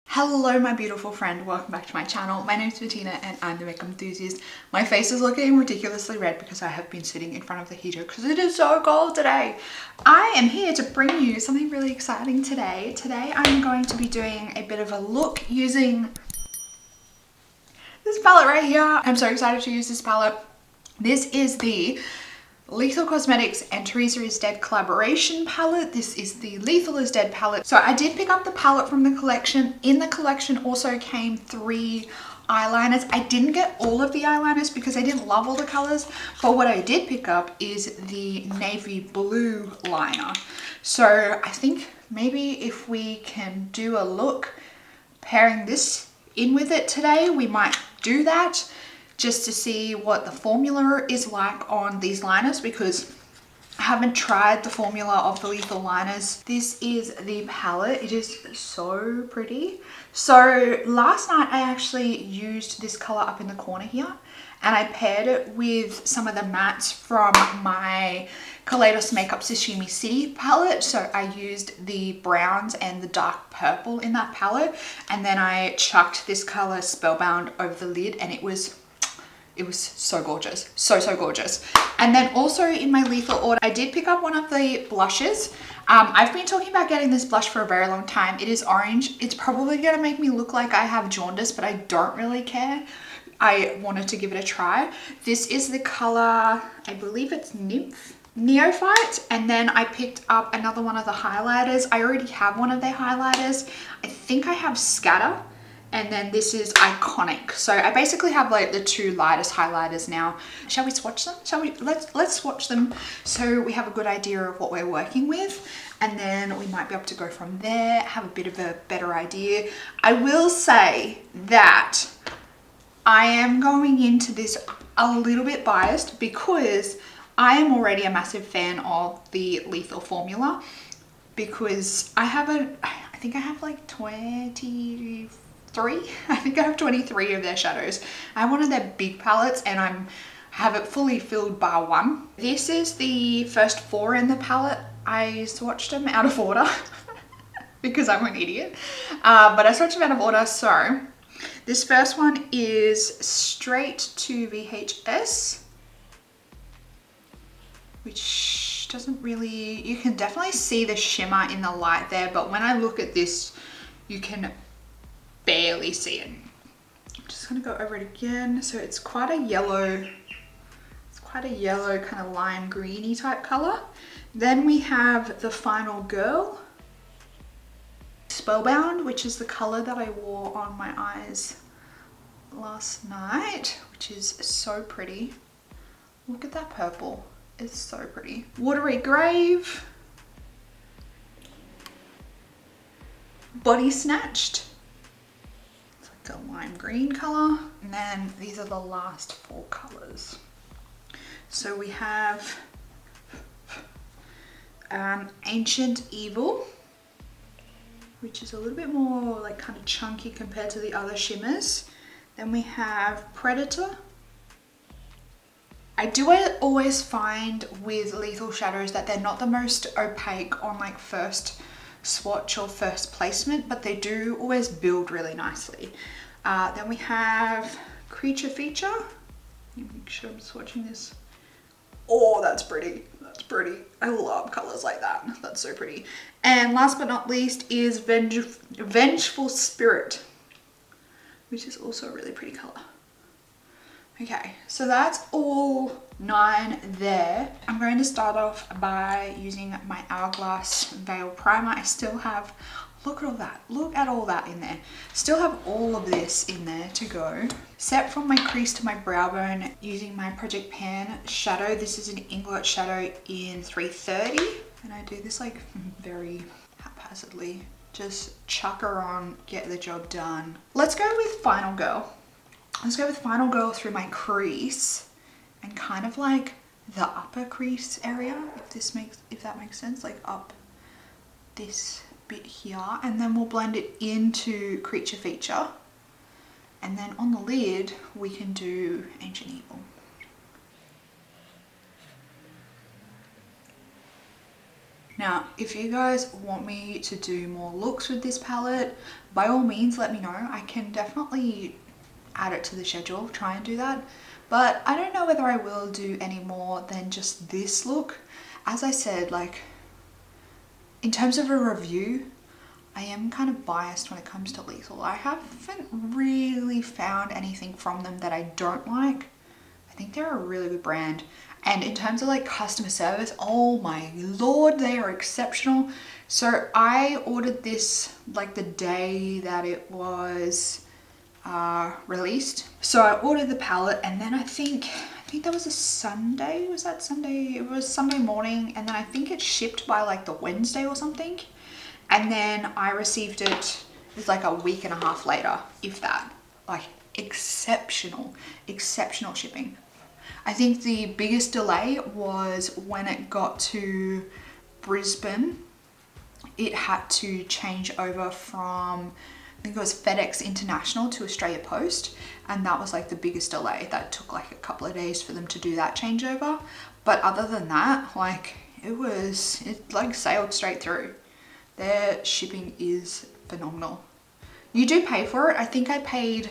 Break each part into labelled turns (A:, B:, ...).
A: Hello my beautiful friend, welcome back to my channel. My name is Bettina and I'm the makeup enthusiast. My face is looking ridiculously red because I have been sitting in front of the heater because it is so cold today. I am here to bring you something really exciting today. Today I'm going to be doing a bit of a look using this palette right here. I'm so excited to use this palette. This is the Lethal Cosmetics and Theresa Is Dead Collaboration palette. This is the Lethal Is Dead palette. So I did pick up the palette from the collection. In the collection also came 3 eyeliners. I didn't get all of the eyeliners because I didn't love all the colors, but what I did pick up is the navy blue liner. So I think maybe if we can do a look pairing this in with it today, we might do that, just to see what the formula is like on these liners, because I haven't tried the formula of the Lethal liners. This is the palette. It is so pretty. So last night I actually used this color up in the corner here and I paired it with some of the mattes from my Collab Makeup Sashimi City palette. So I used the browns and the dark purple in that palette, and then I chucked this color Spellbound over the lid, and it was so gorgeous, so gorgeous. And then also in my Lethal order, I did pick up one of the blushes. I've been talking about getting this blush for a very long time. It is orange. It's probably gonna make me look like I have jaundice, but I don't really care. I wanted to give it a try. This is the color, I believe it's Neophyte. And then I picked up another one of the highlighters. I already have one of their highlighters. I think I have Scatter. And then this is Iconic. So I basically have like the 2 lightest highlighters now. Shall we swatch them? Shall we? Let's swatch them so we have a good idea of what we're working with. And then we might be able to go from there, have a bit of a better idea. I will say that I am going into this a little bit biased because I am already a massive fan of the Lethal formula, because I think I have like 23. I think I have 23 of their shadows. I have one of their big palettes and I have it fully filled bar 1. This is the first 4 in the palette. I swatched them out of order because I'm an idiot. But I swatched them out of order. So this first one is Straight to VHS, which doesn't really, you can definitely see the shimmer in the light there, but when I look at this, you can barely see it. I'm just gonna go over it again. So it's quite a yellow kind of lime greeny type color. Then we have the Final Girl Spellbound, which is the color that I wore on my eyes last night, which is so pretty. Look at that purple, it's so pretty. Watery Grave, Body Snatched, a lime green color, and then these are the last 4 colors. So we have Ancient Evil, which is a little bit more like kind of chunky compared to the other shimmers. Then we have Predator. I do always find with Lethal shadows that they're not the most opaque on like first swatch or first placement, but they do always build really nicely. Then we have Creature Feature. Let me make sure I'm swatching this. Oh, that's pretty. That's pretty. I love colors like that. That's so pretty. And last but not least is Vengeful Spirit, which is also a really pretty color. Okay, so that's all 9 there. I'm going to start off by using my Hourglass Veil Primer. I still have, look at all that. Look at all that in there. Still have all of this in there to go. Set from my crease to my brow bone using my Project Pan shadow. This is an Inglot shadow in 330. And I do this like very haphazardly. Just chuck her on, get the job done. Let's go with Final Girl. Let's go with Final Girl through my crease and kind of like the upper crease area, if that makes sense, like up this bit here, and then we'll blend it into Creature Feature, and then on the lid we can do Ancient Evil. Now if you guys want me to do more looks with this palette, by all means let me know. I can definitely add it to the schedule, try and do that. But I don't know whether I will do any more than just this look. As I said, like, in terms of a review, I am kind of biased when it comes to Lethal. I haven't really found anything from them that I don't like. I think they're a really good brand. And in terms of like customer service, oh my lord, they are exceptional. So I ordered this like the day that it was released. So I ordered the palette, and then I think that was a Sunday. Was that Sunday? It was Sunday morning, and then I think it shipped by like the Wednesday or something. And then I received it like a week and a half later, if that. Like exceptional shipping. I think the biggest delay was when it got to Brisbane. It had to change over from, I think it was FedEx International to Australia Post, and that was like the biggest delay. That took like a couple of days for them to do that changeover. But other than that, like it like sailed straight through. Their shipping is phenomenal. You do pay for it. I think I paid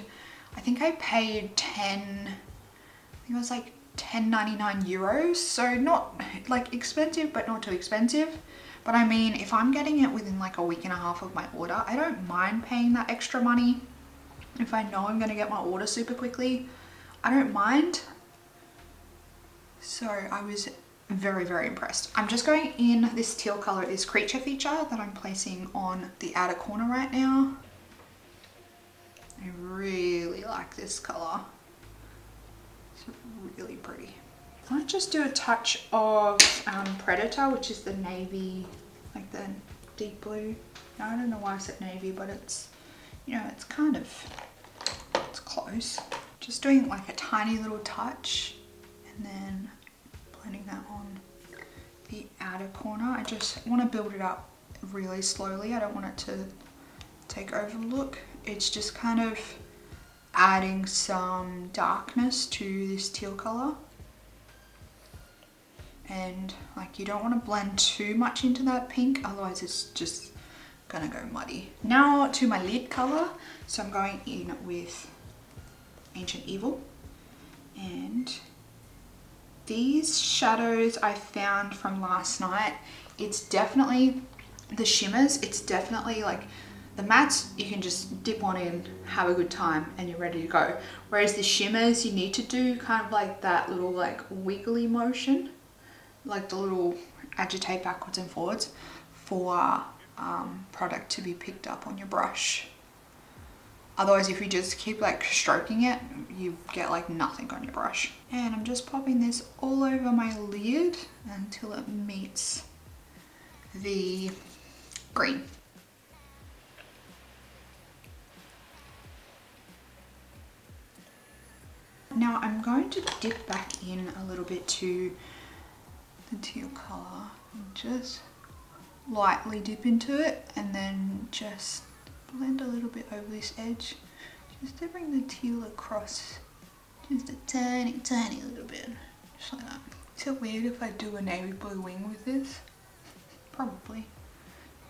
A: 10.99 euros. So not like expensive, but not too expensive. But I mean, if I'm getting it within like a week and a half of my order, I don't mind paying that extra money. If I know I'm going to get my order super quickly, I don't mind. So I was very, very impressed. I'm just going in this teal color, this creature feature that I'm placing on the outer corner right now. I really like this color. It's really pretty. I might just do a touch of Predator, which is the navy, like the deep blue. Now, I don't know why I said navy, but it's, you know, it's kind of, it's close. Just doing like a tiny little touch and then blending that on the outer corner. I just want to build it up really slowly. I don't want it to take over the look. It's just kind of adding some darkness to this teal color. And like, you don't want to blend too much into that pink, otherwise it's just gonna go muddy. Now to my lid color. So I'm going in with Ancient Evil, and these shadows I found from last night. It's definitely the shimmers. It's definitely like the mattes, you can just dip one in, have a good time, and you're ready to go. Whereas the shimmers, you need to do kind of like that little like wiggly motion, like the little agitate backwards and forwards for product to be picked up on your brush. Otherwise, if you just keep like stroking it, you get like nothing on your brush. And I'm just popping this all over my lid until it meets the green. Now I'm going to dip back in a little bit to the teal color and just lightly dip into it, and then just blend a little bit over this edge just to bring the teal across just a tiny little bit, just like that. Is it weird if I do a navy blue wing with this? Probably.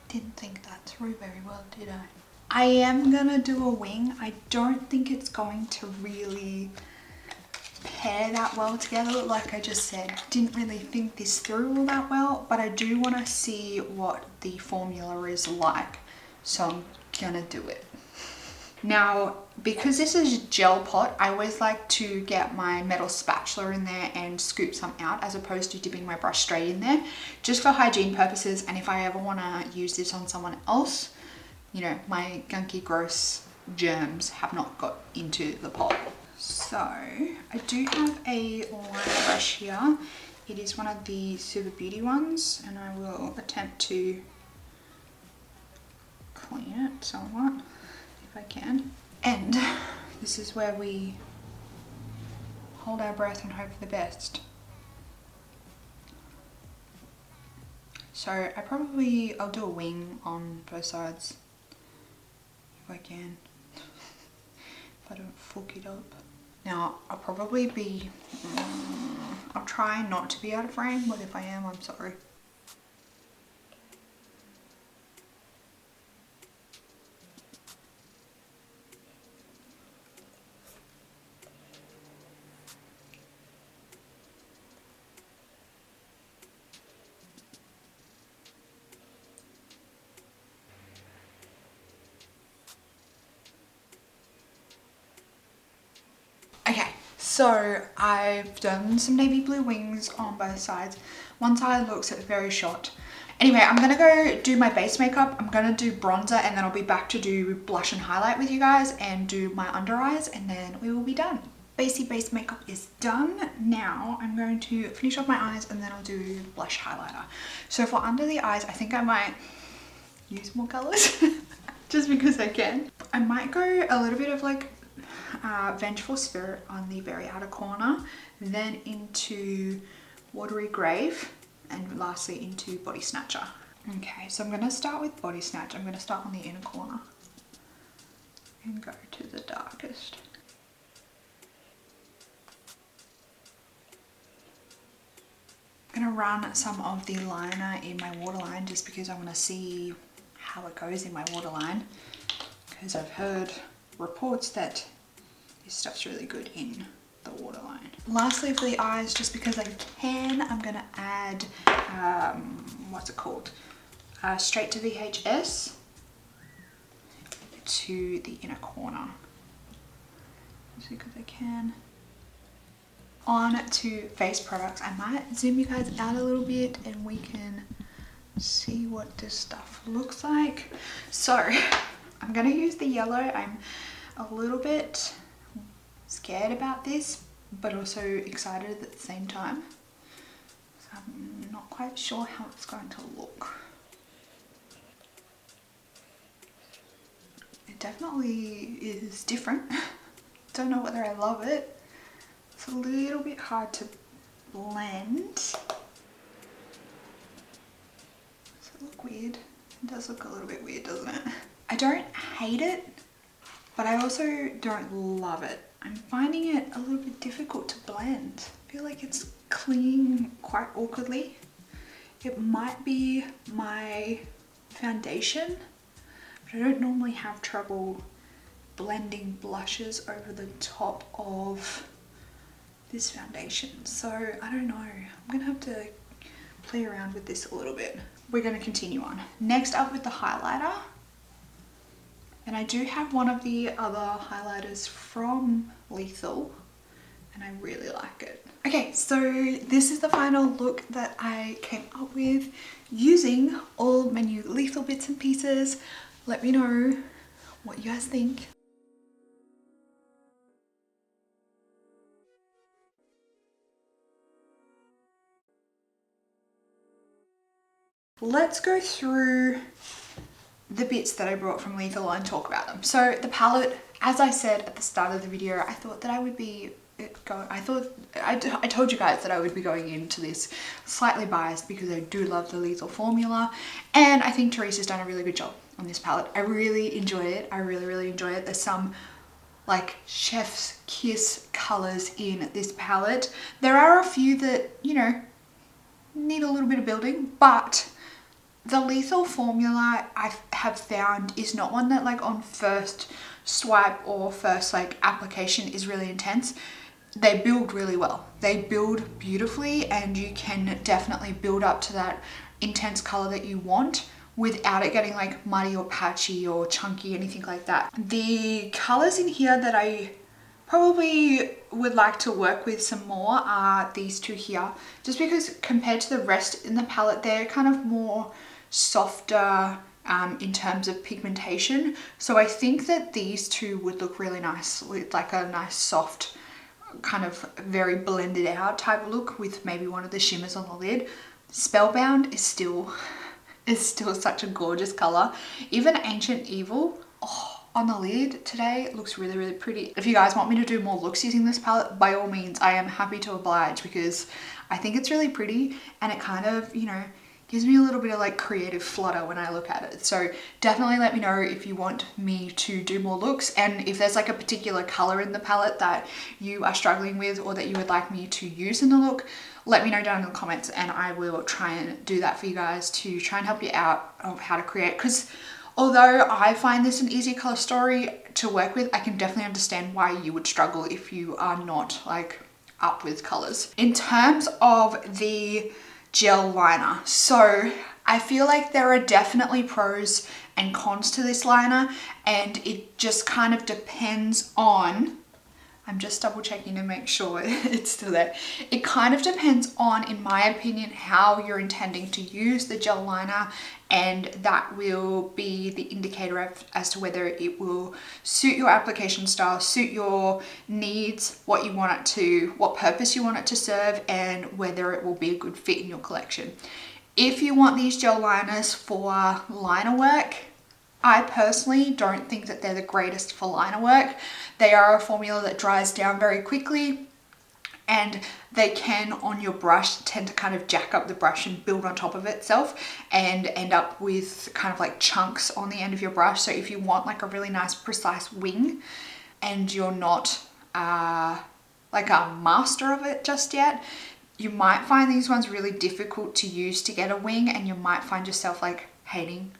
A: Didn't think that through very well, did I? I am gonna do a wing. I don't think it's going to really pair that well together. Like I just said, didn't really think this through all that well, but I do want to see what the formula is like, so I'm gonna do it. Now, because this is a gel pot, I always like to get my metal spatula in there and scoop some out, as opposed to dipping my brush straight in there, just for hygiene purposes. And if I ever want to use this on someone else, you know, my gunky gross germs have not got into the pot. So I do have a liner brush here. It is one of the Super Beauty ones, and I will attempt to clean it somewhat if I can. And this is where we hold our breath and hope for the best. So I'll do a wing on both sides if I can, if I don't fuck it up. Now, I'll probably be, I'll try not to be out of frame, but if I am, I'm sorry. So I've done some navy blue wings on both sides. One side looks very short. Anyway, I'm gonna go do my base makeup. I'm gonna do bronzer and then I'll be back to do blush and highlight with you guys and do my under eyes, and then we will be done. Base makeup is done. Now I'm going to finish off my eyes and then I'll do blush highlighter. So for under the eyes, I think I might use more colors just because I can. I might go a little bit of like Vengeful Spirit on the very outer corner, then into Watery Grave, and lastly into Body Snatcher. Okay, so I'm going to start with Body Snatch. I'm going to start on the inner corner and go to the darkest. I'm going to run some of the liner in my waterline just because I want to see how it goes in my waterline, because I've heard reports that this stuff's really good in the waterline. Lastly, for the eyes, just because I can, I'm going to add, what's it called? Straight to VHS to the inner corner. Just because I can. On to face products. I might zoom you guys out a little bit and we can see what this stuff looks like. So I'm going to use the yellow. I'm a little bit scared about this, but also excited at the same time. So I'm not quite sure how it's going to look. It definitely is different. Don't know whether I love it. It's a little bit hard to blend. Does it look weird? It does look a little bit weird, doesn't it? I don't hate it, but I also don't love it. I'm finding it a little bit difficult to blend. I feel like it's clinging quite awkwardly. It might be my foundation, but I don't normally have trouble blending blushes over the top of this foundation. So I don't know, I'm gonna have to play around with this a little bit. We're gonna continue on. Next up with the highlighter. And I do have one of the other highlighters from Lethal and I really like it. Okay, so this is the final look that I came up with using all my new Lethal bits and pieces. Let me know what you guys think. Let's go through the bits that I brought from Lethal and talk about them. So the palette, as I said at the start of the video, I thought that I would be I told you guys that I would be going into this slightly biased because I do love the Lethal formula, and I think Theresa's done a really good job on this palette. I really enjoy it. I really enjoy it. There's some like chef's kiss colors in this palette. There are a few that, you know, need a little bit of building, but the Lethal formula I have found is not one that like on first swipe or first like application is really intense. They build really well. They build beautifully, and you can definitely build up to that intense color that you want without it getting like muddy or patchy or chunky, anything like that. The colors in here that I probably would like to work with some more are these two here, just because compared to the rest in the palette, they're kind of more softer in terms of pigmentation. So I think that these two would look really nice with like a nice soft kind of very blended out type look with maybe one of the shimmers on the lid. Spellbound is still such a gorgeous color. Even Ancient Evil, oh, on the lid today looks really pretty. If you guys want me to do more looks using this palette, by all means, I am happy to oblige, because I think it's really pretty and it kind of, you know, gives me a little bit of like creative flutter when I look at it. So definitely let me know if you want me to do more looks, and if there's like a particular color in the palette that you are struggling with or that you would like me to use in the look. Let me know down in the comments and I will try and do that for you guys to try and help you out of how to create. Because although I find this an easy color story to work with, I can definitely understand why you would struggle if you are not like up with colors. In terms of the gel liner, so I feel like there are definitely pros and cons to this liner, and it just kind of depends on, I'm just double checking to make sure it's still there. It kind of depends on, in my opinion, how you're intending to use the gel liner, and that will be the indicator as to whether it will suit your application style, suit your needs, what you want it to, what purpose you want it to serve, and whether it will be a good fit in your collection. If you want these gel liners for liner work, I personally don't think that they're the greatest for liner work. They are a formula that dries down very quickly, and they can, on your brush, tend to kind of jack up the brush and build on top of itself and end up with kind of like chunks on the end of your brush. So if you want like a really nice precise wing and you're not like a master of it just yet, you might find these ones really difficult to use to get a wing, and you might find yourself like hating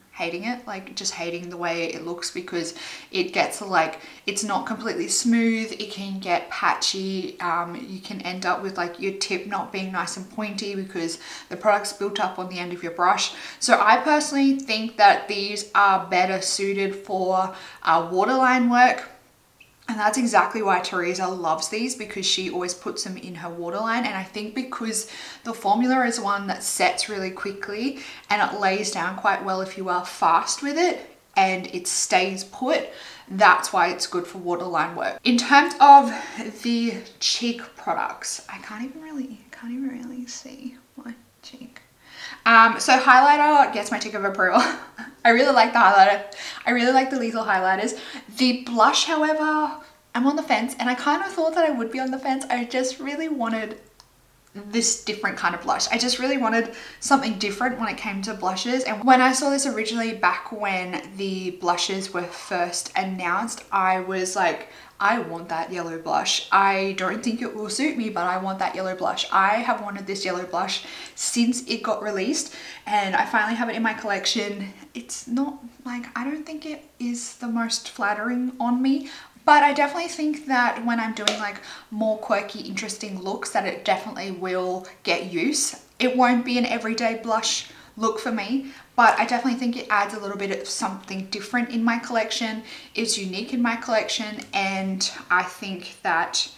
A: it, like just hating the way it looks, because it gets like, it's not completely smooth, it can get patchy, you can end up with like your tip not being nice and pointy because the product's built up on the end of your brush. So I personally think that these are better suited for waterline work. And that's exactly why Theresa loves these, because she always puts them in her waterline. And I think because the formula is one that sets really quickly and it lays down quite well if you are fast with it and it stays put, that's why it's good for waterline work. In terms of the cheek products, I can't even really see my cheek. So highlighter gets my tick of approval. I really like the highlighter. I really like the Lethal highlighters. The blush, however, I'm on the fence, and I kind of thought that I would be on the fence. I just really wanted this different kind of blush. I just really wanted something different when it came to blushes. And when I saw this originally back when the blushes were first announced, I was like, I want that yellow blush. I don't think it will suit me, but I want that yellow blush. I have wanted this yellow blush since it got released, and I finally have it in my collection. It's not like, I don't think it is the most flattering on me, but I definitely think that when I'm doing like more quirky, interesting looks, that it definitely will get use. It won't be an everyday blush look for me, but I definitely think it adds a little bit of something different in my collection. It's unique in my collection, and I think that,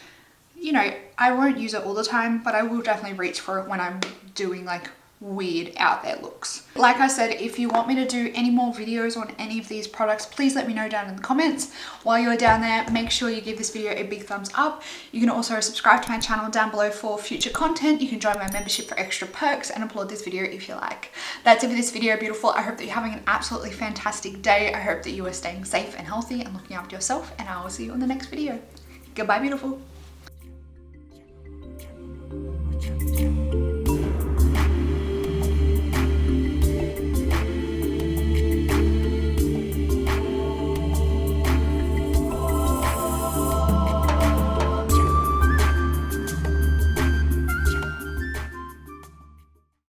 A: you know, I won't use it all the time, but I will definitely reach for it when I'm doing like weird out there looks. Like I said, if you want me to do any more videos on any of these products, please let me know down in the comments. While you're down there, make sure you give this video a big thumbs up. You can also subscribe to my channel down below for future content. You can join my membership for extra perks and applaud this video if you like. That's it for this video, beautiful. I hope that you're having an absolutely fantastic day. I hope that you are staying safe and healthy and looking after yourself, and I will see you on the next video. Goodbye, beautiful.